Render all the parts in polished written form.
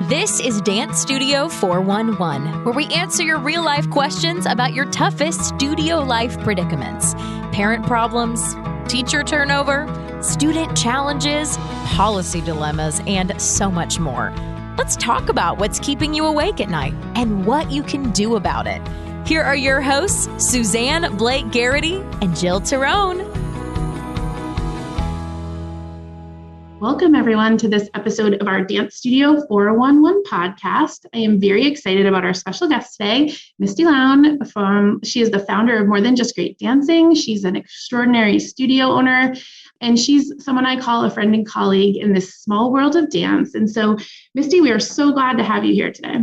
This is Dance Studio 411, where we answer your real-life questions about your toughest studio life predicaments. Parent problems, teacher turnover, student challenges, policy dilemmas, and so much more. Let's talk about what's keeping you awake at night and what you can do about it. Here are your hosts, Suzanne Blake Gerety and Jill Tyrone. Welcome, everyone, to this episode of our Dance Studio 411 podcast. I am very excited about our special guest today, Misty Lown. She is the founder of More Than Just Great Dancing. She's an extraordinary studio owner, and she's someone I call a friend and colleague in this small world of dance. And so, Misty, we are so glad to have you here today.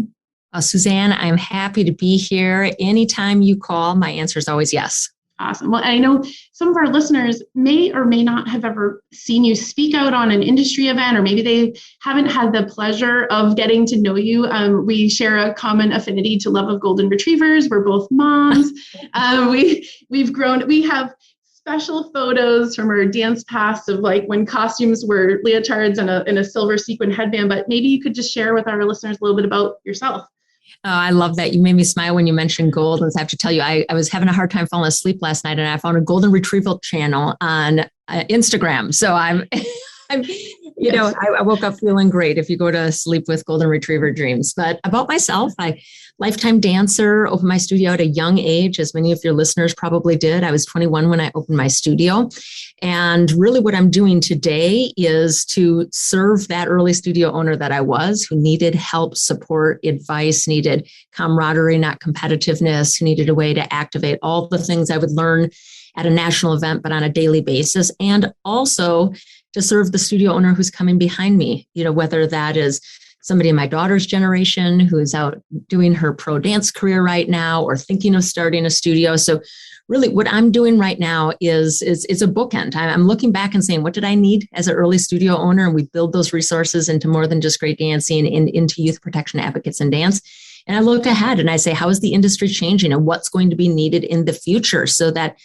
Suzanne, I'm happy to be here. Anytime you call, my answer is always yes. Awesome. Well, I know some of our listeners may or may not have ever seen you speak out on an industry event, or maybe they haven't had the pleasure of getting to know you. We share a common affinity to love of golden retrievers. We're both moms. We have special photos from our dance past of like when costumes were leotards and a silver sequin headband. But maybe you could just share with our listeners a little bit about yourself. Oh, I love that. You made me smile when you mentioned gold. I have to tell you, I was having a hard time falling asleep last night, and I found a golden retrieval channel on Instagram. So I woke up feeling great if you go to sleep with golden retriever dreams. But about myself, lifetime dancer, opened my studio at a young age, as many of your listeners probably did. I was 21 when I opened my studio. And really what I'm doing today is to serve that early studio owner that I was, who needed help, support, advice, needed camaraderie, not competitiveness, who needed a way to activate all the things I would learn at a national event, but on a daily basis. And also to serve the studio owner who's coming behind me, whether that is somebody in my daughter's generation who is out doing her pro dance career right now or thinking of starting a studio. So really what I'm doing right now is a bookend. I'm looking back and saying, what did I need as an early studio owner? And we build those resources into More Than Just Great Dancing and into Youth Protection Advocates in Dance. And I look ahead and I say, how is the industry changing and what's going to be needed in the future so that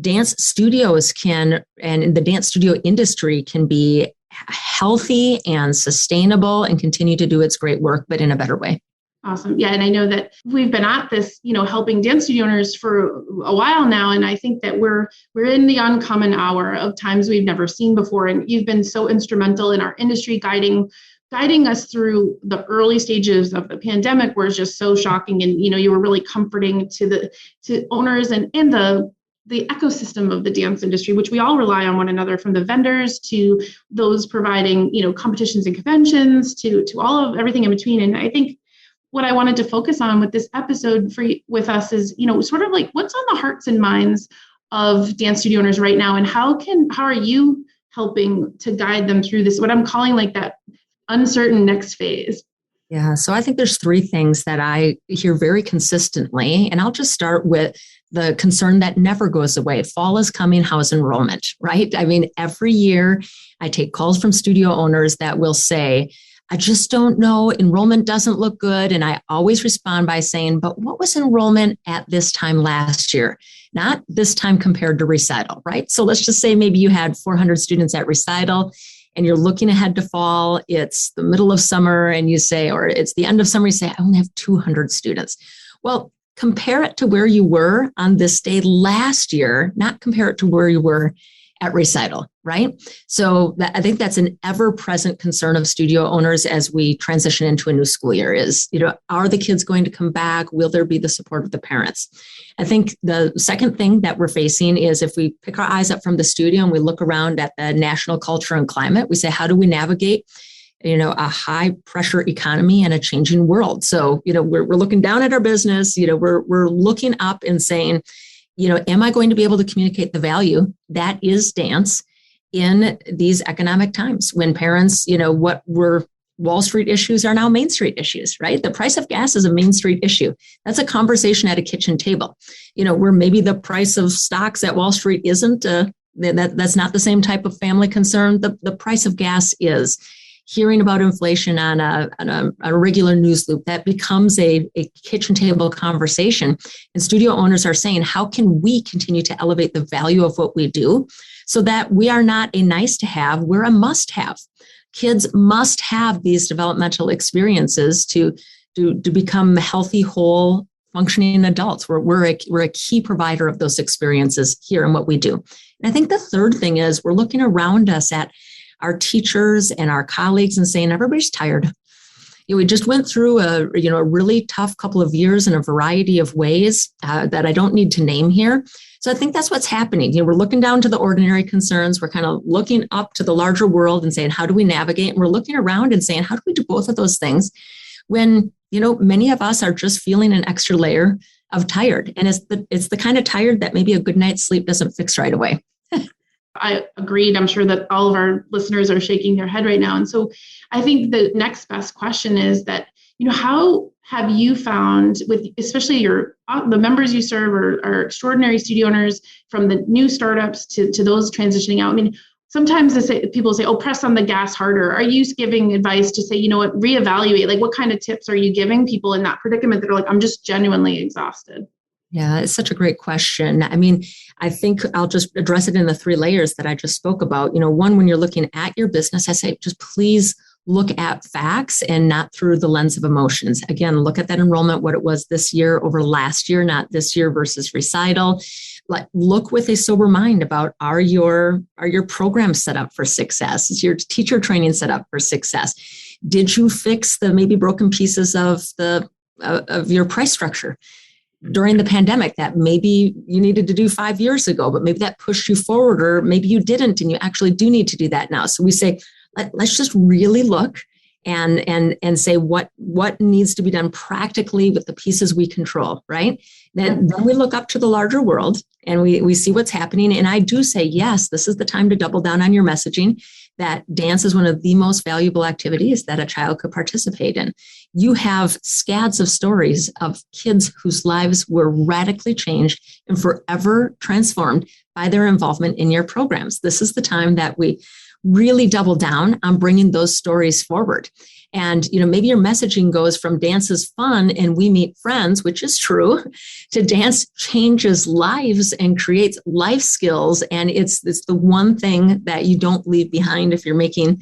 dance studios and the dance studio industry can be healthy and sustainable and continue to do its great work, but in a better way. Awesome. Yeah. And I know that we've been at this, helping dance studio owners for a while now. And I think that we're in the uncommon hour of times we've never seen before. And you've been so instrumental in our industry, guiding us through the early stages of the pandemic, where it's just so shocking. And, you were really comforting to owners and the ecosystem of the dance industry, which we all rely on one another, from the vendors to those providing, competitions and conventions to all of everything in between. And I think what I wanted to focus on with this episode with us is, sort of like what's on the hearts and minds of dance studio owners right now, and how are you helping to guide them through this, what I'm calling like that uncertain next phase? Yeah. So I think there's three things that I hear very consistently, and I'll just start with the concern that never goes away. Fall is coming, how's enrollment, right? I mean, every year I take calls from studio owners that will say, I just don't know, enrollment doesn't look good. And I always respond by saying, but what was enrollment at this time last year? Not this time compared to recital, right? So let's just say maybe you had 400 students at recital and you're looking ahead to fall. It's the middle of summer and you say, or it's the end of summer, you say, I only have 200 students. Well, compare it to where you were on this day last year, not compare it to where you were at recital, right? So I think that's an ever-present concern of studio owners as we transition into a new school year is, are the kids going to come back? Will there be the support of the parents? I think the second thing that we're facing is if we pick our eyes up from the studio and we look around at the national culture and climate, we say, how do we navigate a high pressure economy and a changing world? So, we're looking down at our business, we're looking up and saying, am I going to be able to communicate the value that is dance in these economic times when parents, what were Wall Street issues are now Main Street issues, right? The price of gas is a Main Street issue. That's a conversation at a kitchen table, where maybe the price of stocks at Wall Street isn't, that's not the same type of family concern. The price of gas is. Hearing about inflation on a regular news loop, that becomes a kitchen table conversation. And studio owners are saying, how can we continue to elevate the value of what we do so that we are not a nice to have, we're a must have? Kids must have these developmental experiences to become healthy, whole, functioning adults. We're a key provider of those experiences here in what we do. And I think the third thing is we're looking around us at our teachers and our colleagues and saying, everybody's tired. We just went through a really tough couple of years in a variety of ways that I don't need to name here. So I think that's what's happening. We're looking down to the ordinary concerns. We're kind of looking up to the larger world and saying, how do we navigate? And we're looking around and saying, how do we do both of those things when, many of us are just feeling an extra layer of tired. And it's the kind of tired that maybe a good night's sleep doesn't fix right away. I agreed. I'm sure that all of our listeners are shaking their head right now. And so I think the next best question is that, how have you found with especially the members you serve are extraordinary studio owners, from the new startups to those transitioning out? I mean, sometimes people say, press on the gas harder. Are you giving advice to say, reevaluate? Like, what kind of tips are you giving people in that predicament that are like, I'm just genuinely exhausted? Yeah, it's such a great question. I mean, I think I'll just address it in the 3 layers that I just spoke about. One, when you're looking at your business, I say, just please look at facts and not through the lens of emotions. Again, look at that enrollment, what it was this year over last year, not this year versus recital. Look with a sober mind about, are your programs set up for success? Is your teacher training set up for success? Did you fix the maybe broken pieces of your price structure during the pandemic that maybe you needed to do 5 years ago, but maybe that pushed you forward, or maybe you didn't and you actually do need to do that now? So we say, let's just really look and say what needs to be done practically with the pieces we control, right? Then we look up to the larger world and we see what's happening. And I do say, yes, this is the time to double down on your messaging, that dance is one of the most valuable activities that a child could participate in. You have scads of stories of kids whose lives were radically changed and forever transformed by their involvement in your programs. This is the time that we really double down on bringing those stories forward. And, maybe your messaging goes from dance is fun and we meet friends, which is true, to dance changes lives and creates life skills. And it's the one thing that you don't leave behind if you're making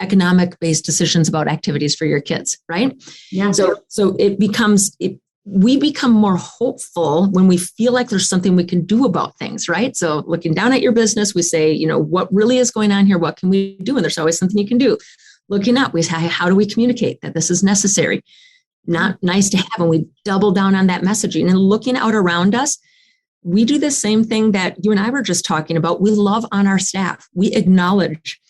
economic-based decisions about activities for your kids, right? Yeah. So we become more hopeful when we feel like there's something we can do about things, right? So looking down at your business, we say, what really is going on here? What can we do? And there's always something you can do. Looking up, we say, how do we communicate that this is necessary? Not nice to have, and we double down on that messaging. And looking out around us, we do the same thing that you and I were just talking about. We love on our staff. We acknowledge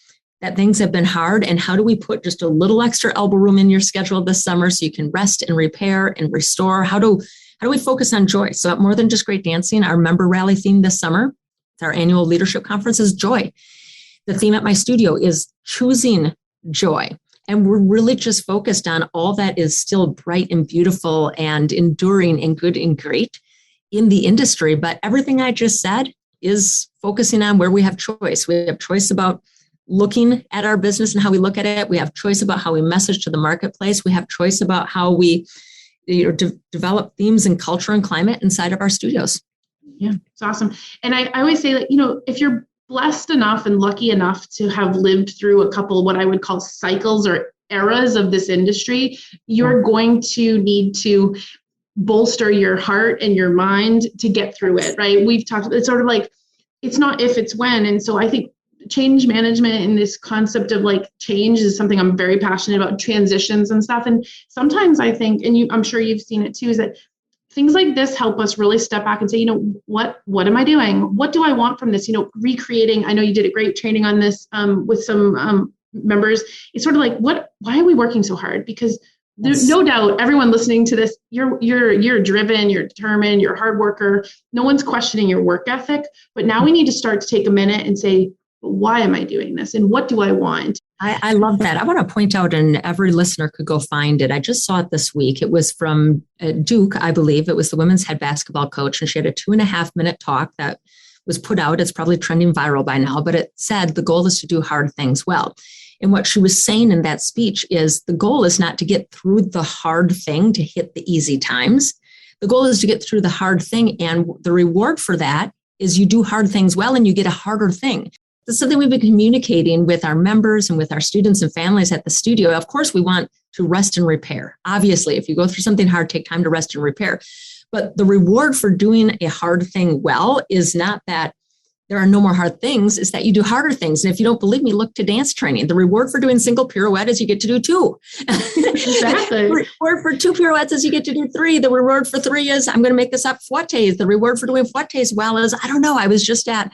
that things have been hard, and how do we put just a little extra elbow room in your schedule this summer so you can rest and repair and restore? How do we focus on joy? So more than just great dancing, our member rally theme this summer, our annual leadership conference, is joy. The theme at my studio is choosing joy. And we're really just focused on all that is still bright and beautiful and enduring and good and great in the industry. But everything I just said is focusing on where we have choice. We have choice about looking at our business and how we look at it. We have choice about how we message to the marketplace. We have choice about how we develop themes and culture and climate inside of our studios. Yeah, it's awesome. And I always say that, if you're blessed enough and lucky enough to have lived through a couple, what I would call cycles or eras of this industry, you're going to need to bolster your heart and your mind to get through it, right? We've talked, it's sort of like, it's not if, it's when. And so I think change management and this concept of change is something I'm very passionate about, transitions and stuff. And sometimes I think, and I'm sure you've seen it too, is that things like this help us really step back and say, what am I doing? What do I want from this? Recreating. I know you did a great training on this with some members. It's sort of like, why are we working so hard? Because there's no doubt everyone listening to this, you're driven, you're determined, you're a hard worker. No one's questioning your work ethic, but now we need to start to take a minute and say, why am I doing this? And what do I want? I love that. I want to point out, and every listener could go find it. I just saw it this week. It was from Duke, I believe. It was the women's head basketball coach, and she had a 2.5-minute talk that was put out. It's probably trending viral by now, but it said the goal is to do hard things well. And what she was saying in that speech is the goal is not to get through the hard thing to hit the easy times. The goal is to get through the hard thing, and the reward for that is you do hard things well and you get a harder thing. that's something we've been communicating with our members and with our students and families at the studio. Of course, we want to rest and repair. Obviously, if you go through something hard, take time to rest and repair. But the reward for doing a hard thing well is not that there are no more hard things, is that you do harder things. And if you don't believe me, look to dance training. The reward for doing single pirouette is you get to do 2. Exactly. The reward for 2 pirouettes is you get to do 3. The reward for 3 is, I'm going to make this up, fouettes. The reward for doing fouettes well is, I don't know, I was just at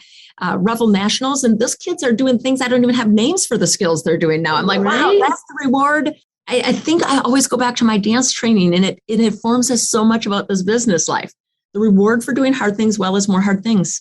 Revel Nationals, and those kids are doing things I don't even have names for the skills they're doing now. I'm like, wow, that's the reward. I think I always go back to my dance training, and it informs us so much about this business life. The reward for doing hard things well is more hard things.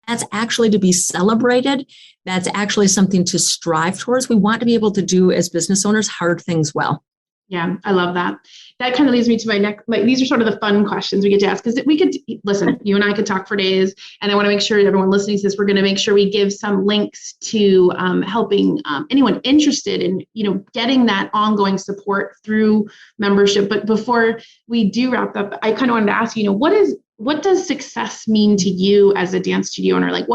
That's actually to be celebrated. That's actually something to strive towards. We want to be able to do, as business owners, hard things well. Yeah, I love that. That kind of leads me to my next, these are sort of the fun questions we get to ask, because we could, listen, you and I could talk for days, and I want to make sure everyone listening to this, we're going to make sure we give some links to helping anyone interested in, getting that ongoing support through membership. But before we do wrap up, I kind of wanted to ask, what does success mean to you as a dance studio owner? Like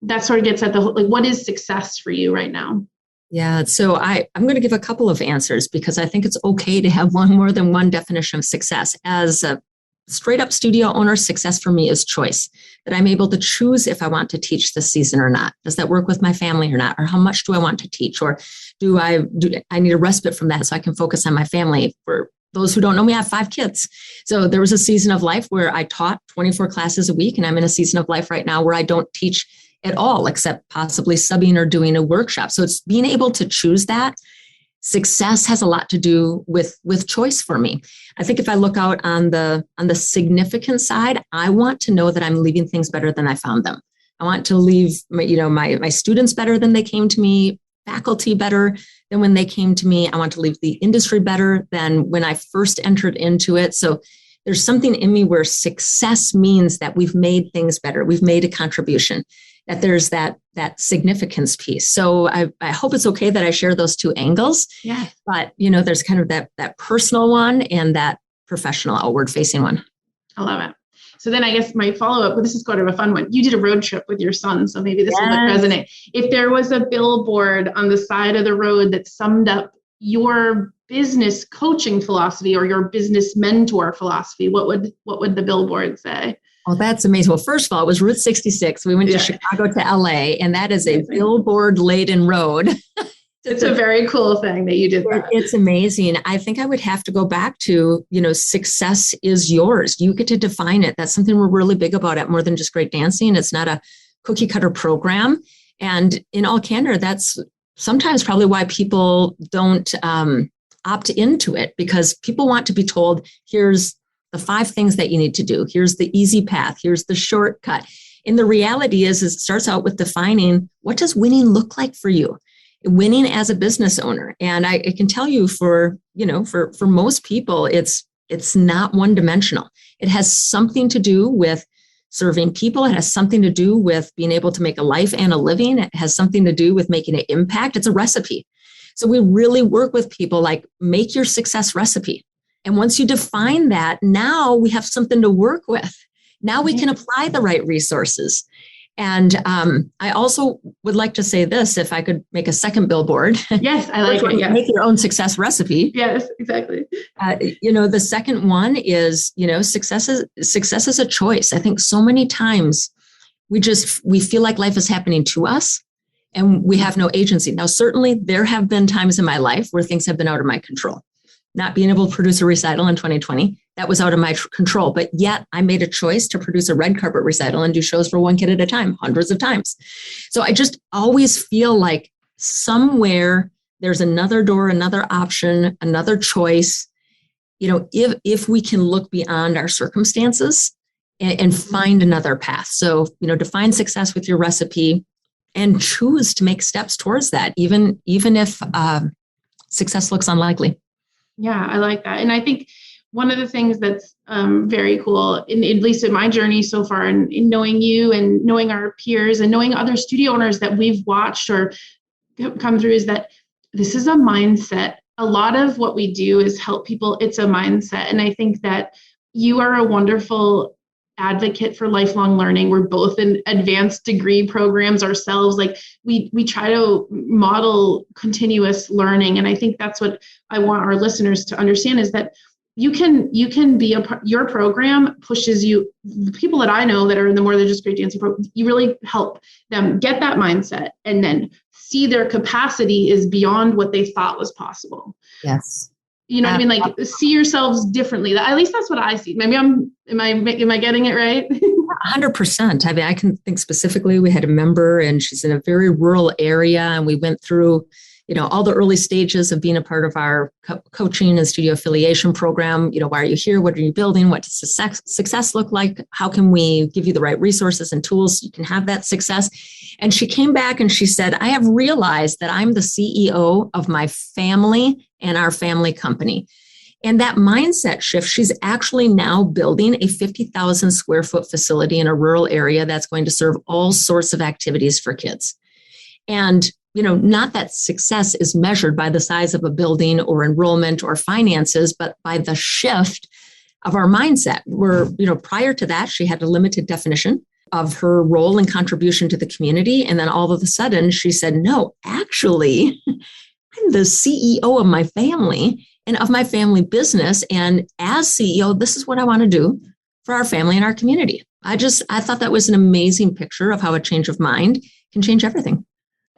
that sort of gets at what is success for you right now? Yeah, so I'm going to give a couple of answers, because I think it's okay to have more than one definition of success. As a straight up studio owner, success for me is choice, that I'm able to choose if I want to teach this season or not. Does that work with my family or not? Or how much do I want to teach? Or do I need a respite from that so I can focus on my family? For those who don't know me, I have 5 kids. So there was a season of life where I taught 24 classes a week, and I'm in a season of life right now where I don't teach at all, except possibly subbing or doing a workshop. So it's being able to choose that. Success has a lot to do with choice for me. I think if I look out on the significant side, I want to know that I'm leaving things better than I found them. I want to leave my students better than they came to me, faculty better than when they came to me. I want to leave the industry better than when I first entered into it. So there's something in me where success means that we've made things better. We've made a contribution, that there's that significance piece. So I hope it's okay that I share those 2 angles. Yeah. But, there's kind of that personal one and that professional outward facing one. I love it. So then I guess my follow-up, this is kind of a fun one. You did a road trip with your son, so maybe this will resonate. If there was a billboard on the side of the road that summed up your business coaching philosophy or your business mentor philosophy, what would the billboard say? Oh, that's amazing. Well, first of all, it was Route 66. We went to Chicago to LA, and that is a billboard-laden road. It's a very cool thing that you did that. It's amazing. I think I would have to go back to, success is yours. You get to define it. That's something we're really big about at More Than Just Great Dancing. It's not a cookie cutter program. And in all candor, that's sometimes probably why people don't opt into it, because people want to be told, here's the 5 things that you need to do. Here's the easy path. Here's the shortcut. And the reality is it starts out with defining, what does winning look like for you? Winning as a business owner. And I can tell you for most people, it's not one dimensional. It has something to do with serving people. It has something to do with being able to make a life and a living. It has something to do with making an impact. It's a recipe. So we really work with people like, make your success recipe. And once you define that, now we have something to work with. Now we can apply the right resources. And I also would like to say this, if I could make a second billboard. Yes, I like it. Yes. Make your own success recipe. Yes, exactly. The second one is, success is a choice. I think so many times we feel like life is happening to us and we have no agency. Now, certainly there have been times in my life where things have been out of my control. Not being able to produce a recital in 2020, that was out of my control. But yet I made a choice to produce a red carpet recital and do shows for 1 kid at a time, hundreds of times. So I just always feel like somewhere there's another door, another option, another choice. If we can look beyond our circumstances and find another path. So, define success with your recipe and choose to make steps towards that, even if success looks unlikely. Yeah, I like that. And I think one of the things that's very cool, at least in my journey so far, in knowing you and knowing our peers and knowing other studio owners that we've watched or come through, is that this is a mindset. A lot of what we do is help people. It's a mindset. And I think that you are a wonderful advocate for lifelong learning. We're both in advanced degree programs ourselves. Like we try to model continuous learning. And I think that's what I want our listeners to understand, is that you can be your program pushes you. The people that I know that are in the More Than Just Great Dancing program, you really help them get that mindset and then see their capacity is beyond what they thought was possible. Yes. You know what I mean? Like, see yourselves differently. At least that's what I see. Maybe am I getting it right? 100%. I mean, I can think specifically, we had a member and she's in a very rural area, and we went through, all the early stages of being a part of our coaching and studio affiliation program. Why are you here? What are you building? What does success look like? How can we give you the right resources and tools so you can have that success? And she came back and she said, I have realized that I'm the CEO of my family and our family company. And that mindset shift, she's actually now building a 50,000 square foot facility in a rural area that's going to serve all sorts of activities for kids. And not that success is measured by the size of a building or enrollment or finances, but by the shift of our mindset. Where, prior to that, she had a limited definition of her role and contribution to the community. And then all of a sudden she said, no, actually, I'm the CEO of my family and of my family business. And as CEO, this is what I want to do for our family and our community. I thought that was an amazing picture of how a change of mind can change everything.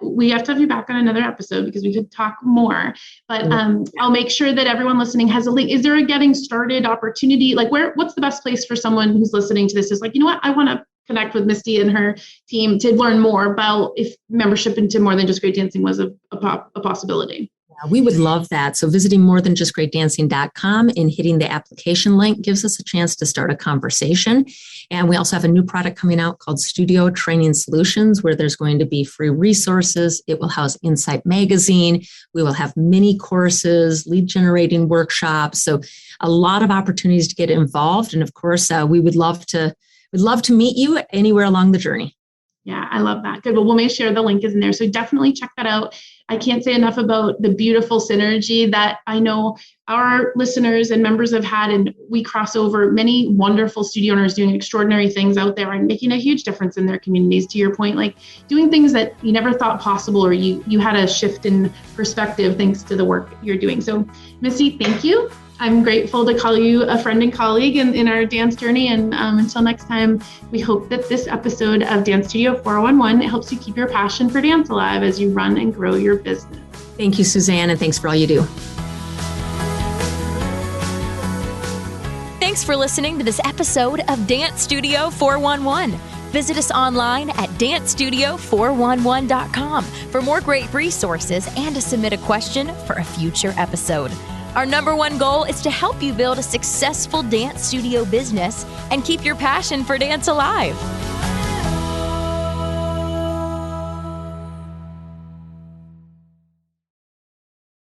We have to have you back on another episode because we could talk more, but I'll make sure that everyone listening has a link. Is there a getting started opportunity? Like what's the best place for someone who's listening to this is like, I want to connect with Misty and her team to learn more about if membership into More Than Just Great Dancing was a possibility. Yeah, we would love that. So visiting morethanjustgreatdancing.com and hitting the application link gives us a chance to start a conversation. And we also have a new product coming out called Studio Training Solutions, where there's going to be free resources. It will house Insight Magazine. We will have mini courses, lead generating workshops. So a lot of opportunities to get involved. And of course, we'd love to meet you anywhere along the journey. Yeah, I love that. Good. Well, we'll make sure the link is in there. So definitely check that out. I can't say enough about the beautiful synergy that I know our listeners and members have had, and we cross over many wonderful studio owners doing extraordinary things out there and making a huge difference in their communities. To your point, like doing things that you never thought possible, or you had a shift in perspective thanks to the work you're doing. So Misty, thank you. I'm grateful to call you a friend and colleague in our dance journey. And until next time, we hope that this episode of Dance Studio 411 helps you keep your passion for dance alive as you run and grow your business. Thank you, Suzanne, and thanks for all you do. Thanks for listening to this episode of Dance Studio 411. Visit us online at dancestudio411.com for more great resources and to submit a question for a future episode. Our number one goal is to help you build a successful dance studio business and keep your passion for dance alive.